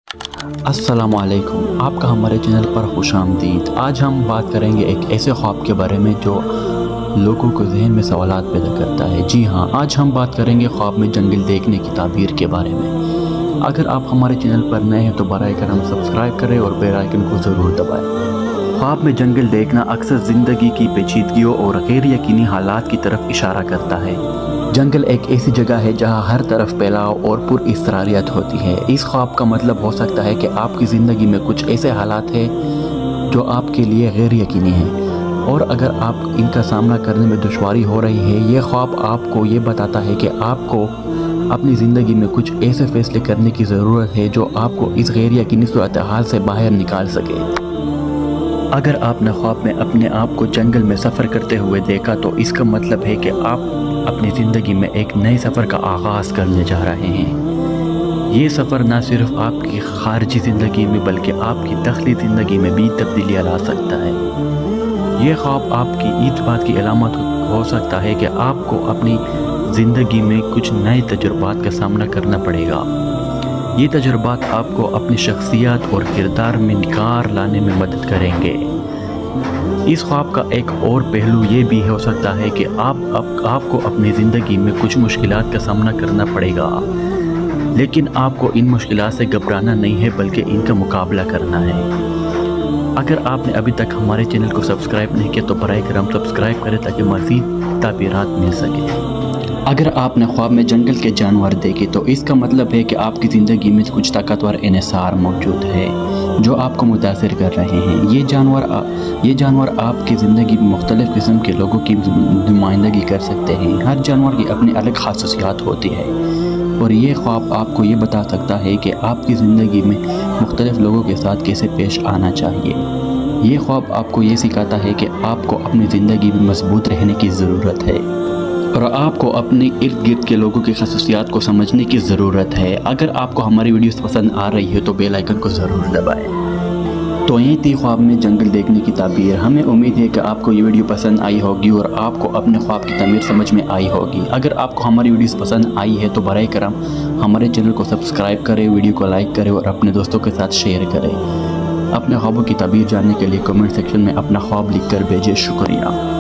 अस्सलाम वालेकुम, आपका हमारे चैनल पर खुश आमदीद। आज हम बात करेंगे एक ऐसे ख्वाब के बारे में जो लोगों को जहन में सवालात पैदा करता है। जी हाँ, आज हम बात करेंगे ख्वाब में जंगल देखने की ताबीर के बारे में। अगर आप हमारे चैनल पर नए हैं तो बराए करम सब्सक्राइब करें और बेल आइकन को ज़रूर दबाएं। ख्वाब में जंगल देखना अक्सर ज़िंदगी की पेचीदगियों और गैर यकीनी हालात की तरफ इशारा करता है। जंगल एक ऐसी जगह है जहां हर तरफ फैलाव और पुरअसरारियत होती है। इस ख्वाब का मतलब हो सकता है कि आपकी ज़िंदगी में कुछ ऐसे हालात हैं जो आपके लिए गैर यकीनी हैं, और अगर आप इनका सामना करने में दुश्वारी हो रही है, ये ख्वाब आपको ये बताता है कि आपको अपनी ज़िंदगी में कुछ ऐसे फ़ैसले करने की ज़रूरत है जो आपको इस गैर यकीनी सूरत हाल से बाहर निकाल सके। अगर आपने ख्वाब में अपने आप को जंगल में सफ़र करते हुए देखा तो इसका मतलब है कि आप अपनी ज़िंदगी में एक नए सफ़र का आगाज़ करने जा रहे हैं। ये सफ़र न सिर्फ आपकी खारजी ज़िंदगी में बल्कि आपकी दखली ज़िंदगी में भी तब्दीलियाँ ला सकता है। ये ख्वाब आपकी इस बात की अलामत हो सकता है कि आपको अपनी ज़िंदगी में कुछ नए तजुर्बात का सामना करना पड़ेगा। ये तजुर्बात आपको अपनी शख्सियत और किरदार में निखार लाने में मदद करेंगे। इस ख्वाब का एक और पहलू ये भी हो सकता है कि आपको अपनी ज़िंदगी में कुछ मुश्किलात का सामना करना पड़ेगा, लेकिन आपको इन मुश्किलात से घबराना नहीं है बल्कि इनका मुकाबला करना है। अगर आपने अभी तक हमारे चैनल को सब्सक्राइब नहीं किया तो बराए करम सब्सक्राइब करें ताकि मज़ीद ताबीरात मिल सके। अगर आपने ख्वाब में जंगल के जानवर देखे तो इसका मतलब है कि आपकी ज़िंदगी में कुछ ताकतवर इन्हिसार मौजूद है जो आपको मुतासिर कर रहे हैं। ये जानवर आपकी ज़िंदगी में मुख्तलिफ़ किस्म के लोगों की नुमाइंदगी कर सकते हैं। हर जानवर की अपनी अलग खासियत होती है और ये ख्वाब आपको ये बता सकता है कि आपकी ज़िंदगी में मुख्तलिफ़ लोगों के साथ कैसे पेश आना चाहिए। ये ख्वाब आपको ये सिखाता है कि आपको अपनी ज़िंदगी में मजबूत रहने की ज़रूरत है और आपको अपने इर्द गिर्द के लोगों की खसूसियात को समझने की ज़रूरत है। अगर आपको हमारी वीडियोस पसंद आ रही है तो बेल आइकन को ज़रूर दबाएं। तो ये थी ख्वाब में जंगल देखने की ताबीर। हमें उम्मीद है कि आपको ये वीडियो पसंद आई होगी और आपको अपने ख्वाब की ताबीर समझ में आई होगी। अगर आपको हमारी वीडियोस पसंद आई है तो बराए करम हमारे चैनल को सब्सक्राइब करें, वीडियो को लाइक करें और अपने दोस्तों के साथ शेयर करें। अपने ख्वाबों की ताबीर जानने के लिए कमेंट सेक्शन में अपना ख्वाब लिख कर भेजें। शुक्रिया।